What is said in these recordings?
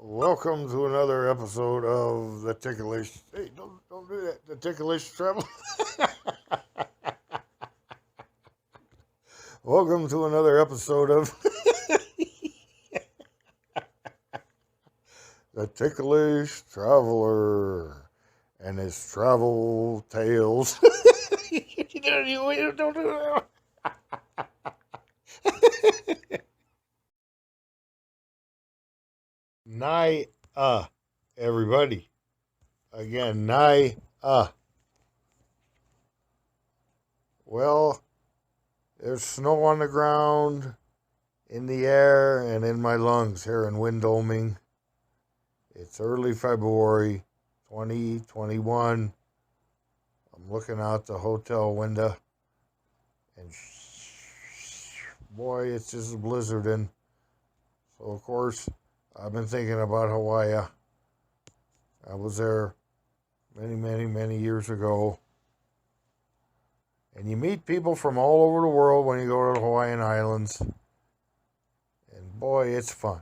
Welcome to another episode of the Ticklish. Hey, don't do that. The Ticklish Travel. Welcome to another episode of the Ticklish Traveler and his travel tales. Don't do that. Nye, everybody. Again, Nye, Well, there's snow on the ground, in the air, and in my lungs here in Windoming. It's early February 2021. I'm looking out the hotel window, and boy, it's just blizzarding. So, of course, I've been thinking about Hawaii. I was there many years ago. And you meet people from all over the world when you go to the Hawaiian Islands. And boy, it's fun.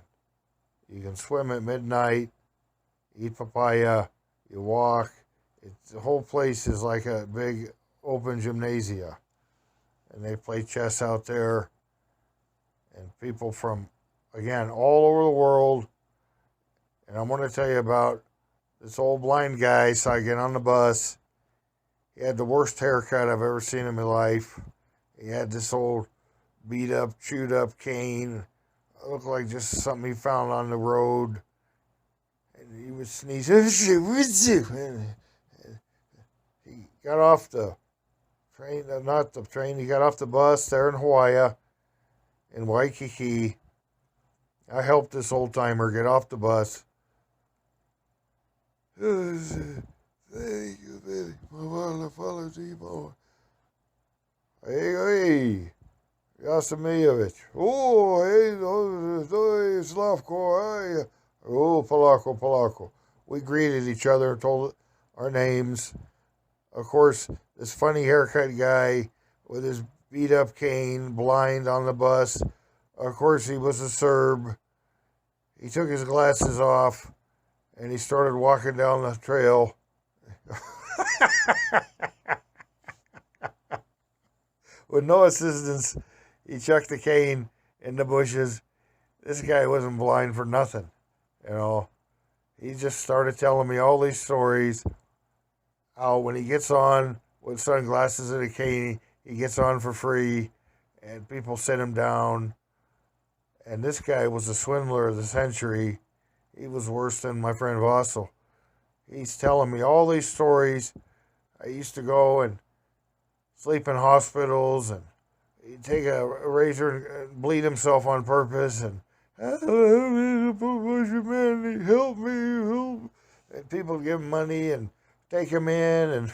You can swim at midnight, eat papaya, you walk. The whole place is like a big open gymnasia. And they play chess out there. And people from, again, all over the world. And I'm going to tell you about this old blind guy. So I get on the bus. He had the worst haircut I've ever seen in my life. He had this old beat up, chewed up cane. It looked like just something he found on the road. And he was sneezing. And he got off the train, not the train, he got off the bus there in Hawaii, in Waikiki. I helped this old timer get off the bus. Thank you very much. Hey, Jasimijevic. Oh, hey, Slavko, hey. Oh, Polako. We greeted each other and told our names. Of course, this funny haircut guy with his beat up cane, blind on the bus. Of course, he was a Serb. He took his glasses off and he started walking down the trail. With no assistance, he chucked the cane in the bushes. This guy wasn't blind for nothing, you know. He just started telling me all these stories. How when he gets on with sunglasses and a cane, he gets on for free, and people sit him down. And this guy was the swindler of the century. He was worse than my friend Vassal. He's telling me all these stories. I used to go and sleep in hospitals, and he'd take a razor and bleed himself on purpose, and man, help me. And people give him money and take him in, and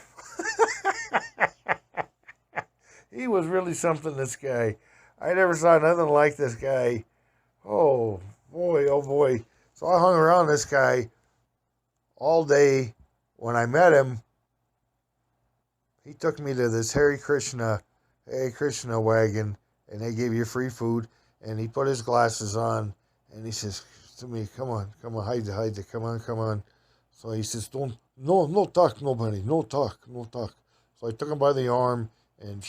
he was really something, this guy. I never saw nothing like this guy. Oh boy. So I hung around this guy all day. When I met him, he took me to this Hare Krishna wagon, and they gave you free food. And he put his glasses on, and he says to me, "Come on, hide, come on." So he says, no talk, nobody, no talk. So I took him by the arm, and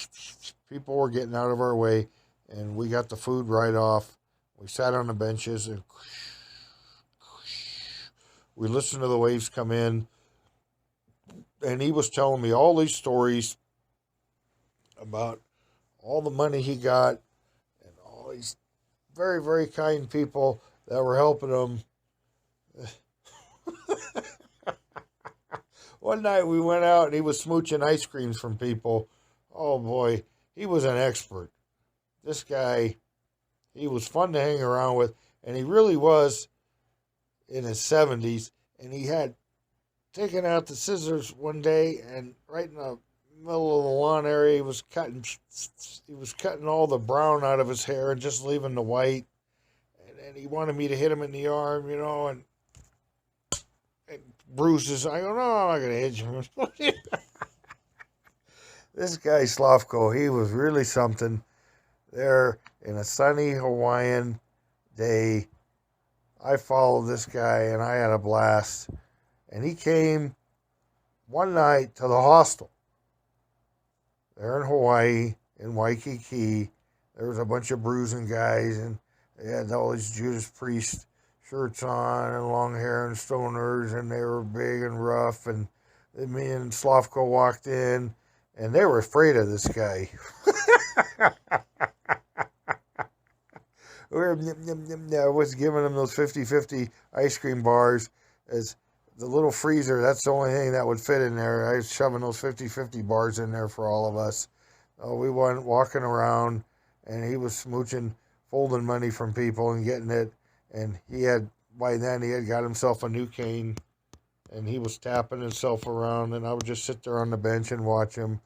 people were getting out of our way, and we got the food right off. We sat on the benches, and we listened to the waves come in. And he was telling me all these stories about all the money he got and all these very kind people that were helping him. One night we went out and he was smooching ice creams from people. Oh boy, he was an expert. This guy, he was fun to hang around with, and he really was in his 70s, and he had taking out the scissors one day, and right in the middle of the lawn area, he was cutting all the brown out of his hair and just leaving the white. And he wanted me to hit him in the arm, and bruises. I go, no, I'm not going to hit you. This guy, Slavko, he was really something there in a sunny Hawaiian day I followed this guy, and I had a blast. And he came one night to the hostel there in Hawaii, in Waikiki. There was a bunch of bruising guys, and they had all these Judas Priest shirts on and long hair and stoners, and they were big and rough. And me and Slavko walked in, and they were afraid of this guy. I was giving them those 50-50 ice cream bars as the little freezer. That's the only thing that would fit in there. I was shoving those 50-50 bars in there for all of us. We went walking around, and he was smooching, folding money from people and getting it. And by then, he had got himself a new cane, and he was tapping himself around, and I would just sit there on the bench and watch him.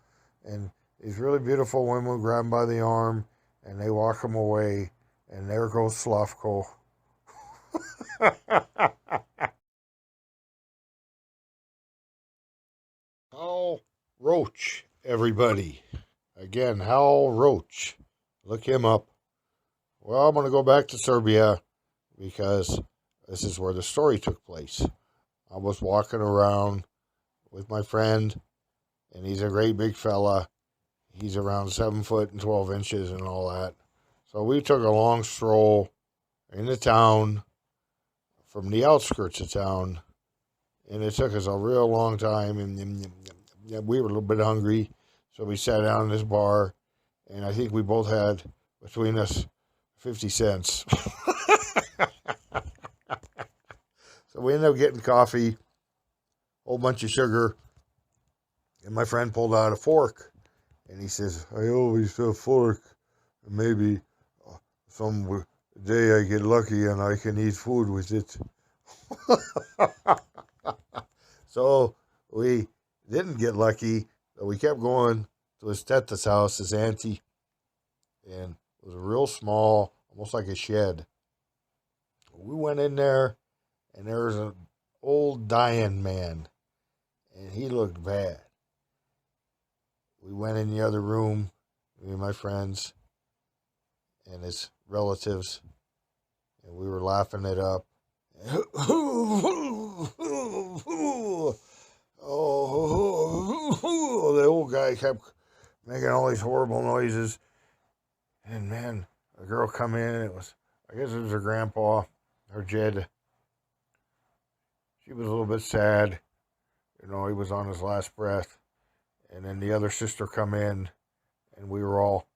And these really beautiful women would grab him by the arm, and they walk him away. And there goes Slavko. Hal Roach, everybody. Again, Hal Roach. Look him up. Well, I'm going to go back to Serbia because this is where the story took place. I was walking around with my friend, and he's a great big fella. He's around 7 foot and 12 inches and all that. So we took a long stroll in the town from the outskirts of town, and it took us a real long time, and we were a little bit hungry, so we sat down in this bar, and I think we both had, between us, 50 cents. So we ended up getting coffee, a whole bunch of sugar, and my friend pulled out a fork, and he says, I always have a fork, and maybe some day I get lucky and I can eat food with it. So we didn't get lucky, but we kept going to his teta's house, his auntie, and it was a real small, almost like a shed. We went in there, and there was an old dying man, and he looked bad. We went in the other room, me and my friends and his relatives, and we were laughing it up. Oh, the old guy kept making all these horrible noises. And man, a girl come in, and I guess it was her grandpa, her Jed. She was a little bit sad. He was on his last breath. And then the other sister come in, and we were all,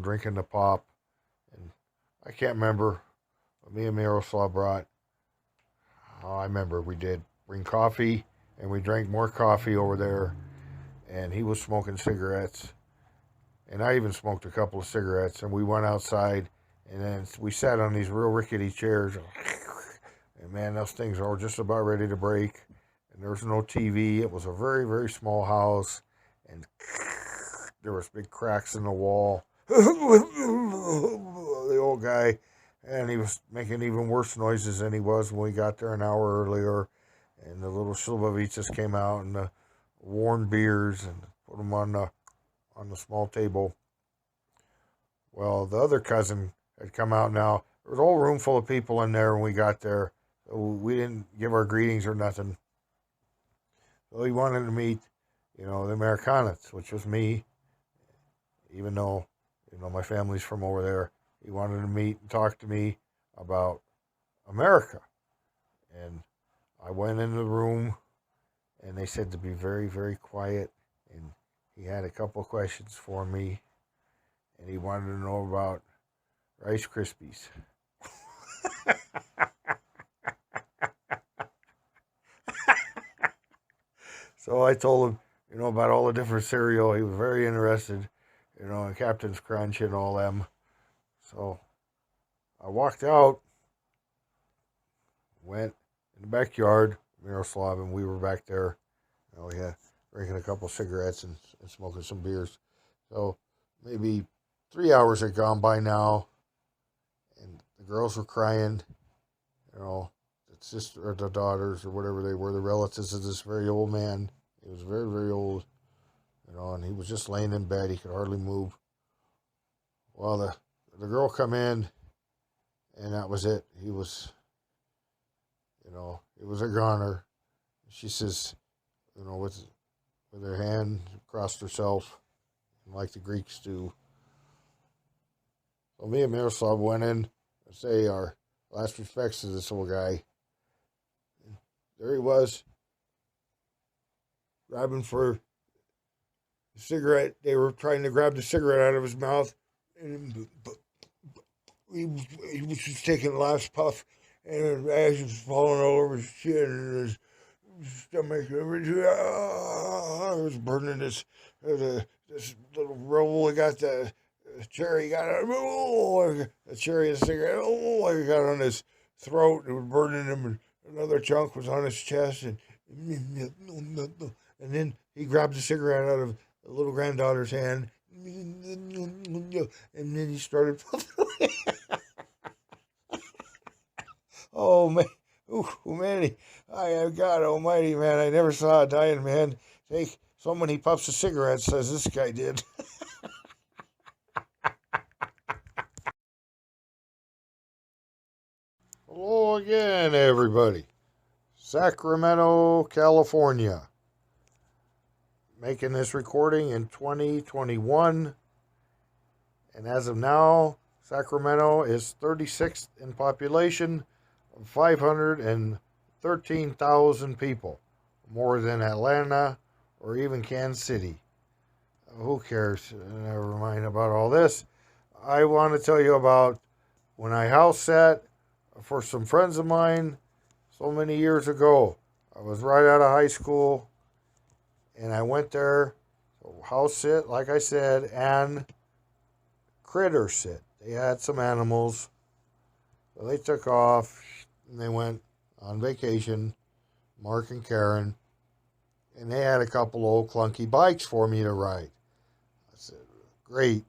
drinking the pop. And I can't remember what me and Miroslav brought. Oh, I remember we did bring coffee, and we drank more coffee over there, and he was smoking cigarettes, and I even smoked a couple of cigarettes, and we went outside, and then we sat on these real rickety chairs, and man, those things were just about ready to break, and there was no TV. It was a very, very small house, and there was big cracks in the wall. The old guy, and he was making even worse noises than he was when we got there an hour earlier. And the little Slivovicas came out, and the worn beers, and put them on the small table. Well, the other cousin had come out now. There was a whole room full of people in there when we got there. So we didn't give our greetings or nothing. So he wanted to meet, the Amerikaners, which was me, even though, my family's from over there. He wanted to meet and talk to me about America. And I went in the room, and they said to be very, very quiet. And he had a couple of questions for me. And he wanted to know about Rice Krispies. So I told him, about all the different cereal. He was very interested, in Captain's Crunch and all them. So I walked out, went in the backyard, Miroslav, and we were back there. We had drinking a couple cigarettes and smoking some beers. So maybe 3 hours had gone by now, and the girls were crying. The sister or the daughters or whatever they were, the relatives of this very old man. He was very, very old, and he was just laying in bed. He could hardly move. Well, the girl come in, and that was it. He was it was a goner. She says, with her hand across herself, like the Greeks do. So me and Miroslav went in to say our last respects to this old guy. And there he was, grabbing for the cigarette. They were trying to grab the cigarette out of his mouth, and he was just taking the last puff, and his ash was falling all over his chin, and his stomach, it was burning this little roll. He got the cherry, got a cherry and a cigarette. He got on his throat. It was burning him, and another chunk was on his chest, and then he grabbed the cigarette out of the little granddaughter's hand, and then he started puffing. Oh man, man! God Almighty, man! I never saw a dying man take so many puffs of cigarettes as this guy did. Hello again, everybody. Sacramento, California. Making this recording in 2021. And as of now, Sacramento is 36th in population of 513,000 people. More than Atlanta or even Kansas City. Who cares? Never mind about all this. I want to tell you about when I house sat for some friends of mine so many years ago. I was right out of high school, and I went there, house sit, like I said, and critter sit. They had some animals, so they took off, and they went on vacation, Mark and Karen, and they had a couple old clunky bikes for me to ride. I said, great,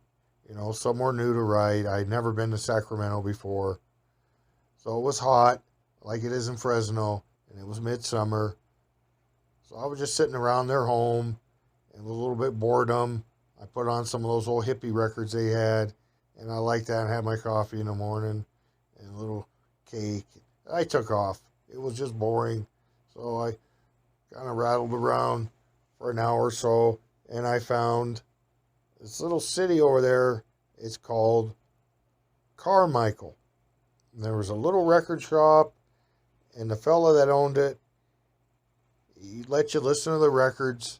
somewhere new to ride. I'd never been to Sacramento before. So it was hot, like it is in Fresno, and it was midsummer. So I was just sitting around their home, and with a little bit boredom, I put on some of those old hippie records they had, and I liked that, and had my coffee in the morning, and a little cake. I took off. It was just boring. So I kind of rattled around for an hour or so, and I found this little city over there. It's called Carmichael. And there was a little record shop, and the fella that owned it, he let you listen to the records,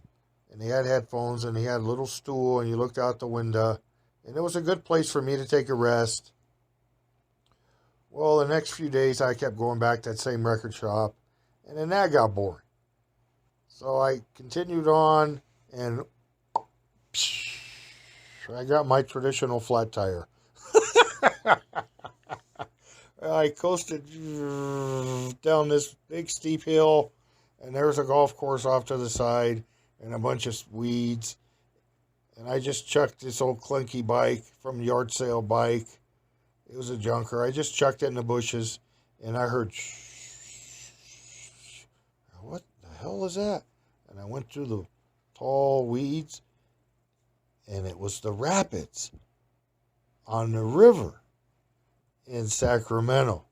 and he had headphones, and he had a little stool, and you looked out the window, and it was a good place for me to take a rest. Well, the next few days, I kept going back to that same record shop, and then that got boring. So I continued on, and I got my traditional flat tire. I coasted down this big steep hill, and there's a golf course off to the side and a bunch of weeds. And I just chucked this old clunky bike from yard sale bike. It was a junker. I just chucked it in the bushes, and I heard, what the hell is that? And I went through the tall weeds, and it was the rapids on the river in Sacramento.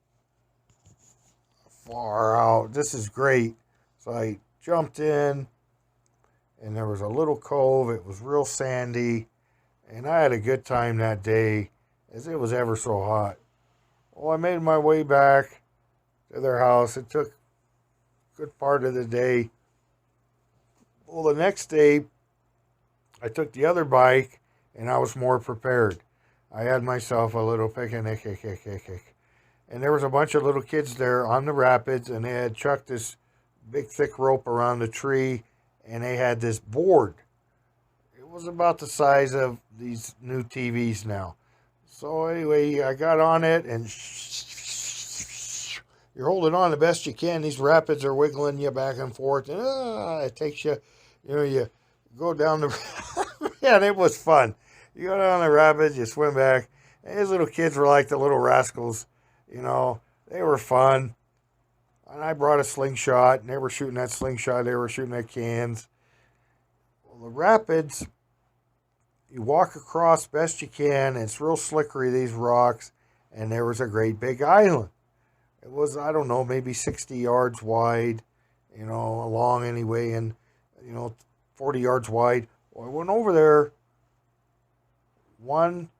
Far out. This is great. So I jumped in, and there was a little cove. It was real sandy, and I had a good time that day, as it was ever so hot. Well, I made my way back to their house. It took a good part of the day. Well, the next day, I took the other bike, and I was more prepared. I had myself a little picnic, and there was a bunch of little kids there on the rapids, and they had chucked this big thick rope around the tree, and they had this board. It was about the size of these new TVs now. So anyway, I got on it, and you're holding on the best you can. These rapids are wiggling you back and forth, and it takes you, you go down the, yeah, it was fun. You go down the rapids, you swim back, and these little kids were like the little rascals, they were fun. And I brought a slingshot, and they were shooting that slingshot, they were shooting at cans. Well, the rapids, you walk across best you can, and it's real slickery, these rocks, and there was a great big island. It was, I don't know, maybe 60 yards wide, long anyway, and, 40 yards wide. Well, I went over there one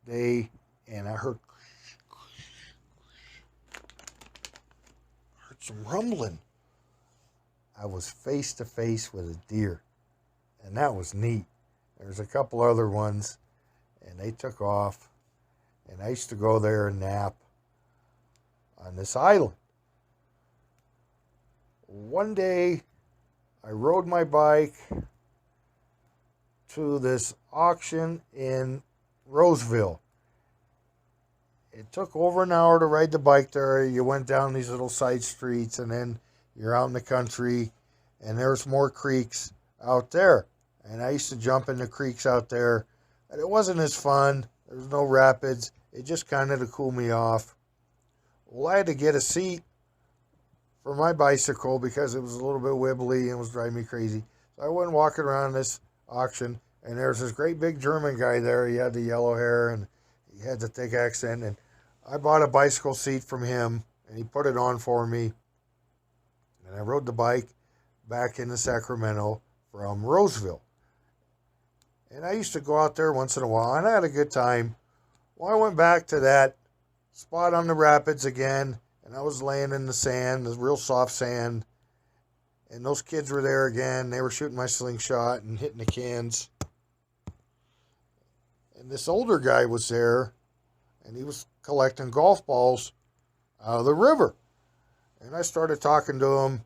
day, and I heard some rumbling. I was face to face with a deer, and that was neat. There's a couple other ones, and they took off, and I used to go there and nap on this island. One day, I rode my bike to this auction in Roseville. It took over an hour to ride the bike there. You went down these little side streets, and then you're out in the country, and there's more creeks out there. And I used to jump in the creeks out there, and it wasn't as fun. There was no rapids. It just kind of to cool me off. Well, I had to get a seat for my bicycle because it was a little bit wibbly and was driving me crazy. So I went walking around this auction, and there's this great big German guy there. He had the yellow hair, and he had the thick accent, and I bought a bicycle seat from him, and he put it on for me. And I rode the bike back into Sacramento from Roseville. And I used to go out there once in a while, and I had a good time. Well, I went back to that spot on the rapids again, and I was laying in the sand, the real soft sand, and those kids were there again. They were shooting my slingshot and hitting the cans. And this older guy was there, and he was collecting golf balls out of the river. And I started talking to him,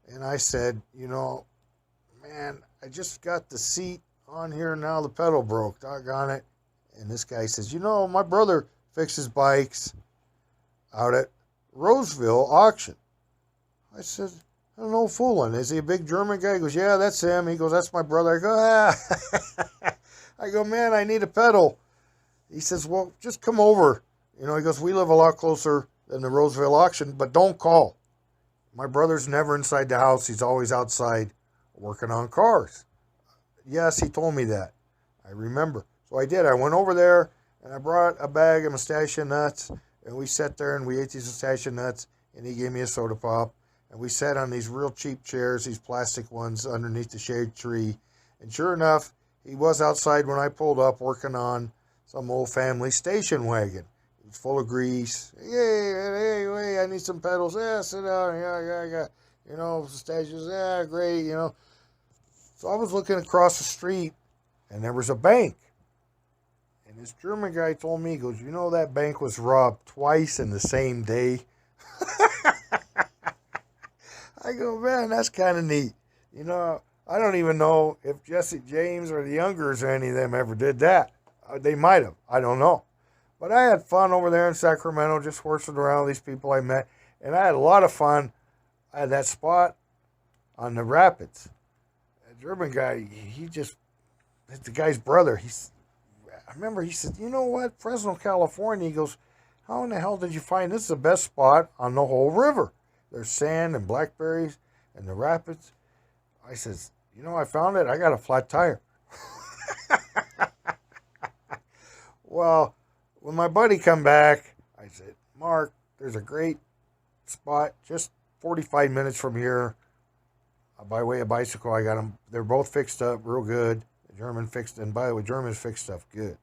and I said, man, I just got the seat on here, now the pedal broke, doggone it. And this guy says, my brother fixes bikes out at Roseville auction. I said, I don't know, fooling. Is he a big German guy? He goes, yeah, that's him. He goes, that's my brother. I go, I go, man, I need a pedal. He says, well, just come over. He goes, we live a lot closer than the Roseville auction, but don't call. My brother's never inside the house. He's always outside working on cars. Yes, he told me that. I remember. So I did. I went over there, and I brought a bag of mustachio nuts, and we sat there, and we ate these mustachio nuts, and he gave me a soda pop, and we sat on these real cheap chairs, these plastic ones, underneath the shade tree. And sure enough, he was outside when I pulled up working on some old family station wagon. It was full of grease. Hey, I need some pedals. Yeah, sit down. Yeah. Pistachios. Yeah, great, So I was looking across the street, and there was a bank. And this German guy told me, he goes, that bank was robbed twice in the same day? I go, man, that's kind of neat. I don't even know if Jesse James or the Youngers or any of them ever did that. They might have. I don't know. But I had fun over there in Sacramento just horsing around with these people I met. And I had a lot of fun at that spot on the rapids. The German guy, the guy's brother, I remember he said, what, Fresno, California, he goes, how in the hell did you find this is the best spot on the whole river? There's sand and blackberries and the rapids. I says, I found it. I got a flat tire. Well, when my buddy come back, I said, Mark, there's a great spot just 45 minutes from here. By way of bicycle, I got them. They're both fixed up real good. The German fixed, and by the way, Germans fix stuff good.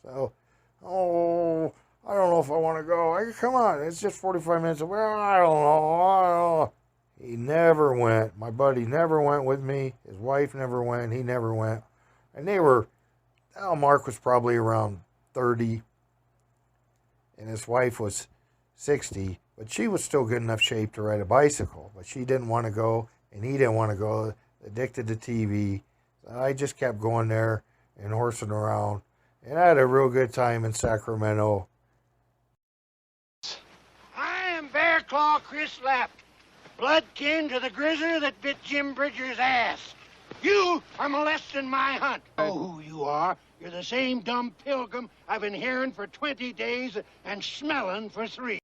So, I don't know if I want to go. I go, come on, it's just 45 minutes. Well, I don't know. He never went. My buddy never went with me. His wife never went. He never went. And Mark was probably around 30, and his wife was 60, but she was still good enough shape to ride a bicycle, but she didn't want to go, and he didn't want to go, addicted to TV. So I just kept going there and horsing around, and I had a real good time in Sacramento. I am Bear Claw Chris Lapp, blood kin to the grizzly that bit Jim Bridger's ass. You are molesting my hunt. Oh, who you are. You're the same dumb pilgrim I've been hearing for 20 days and smelling for 3.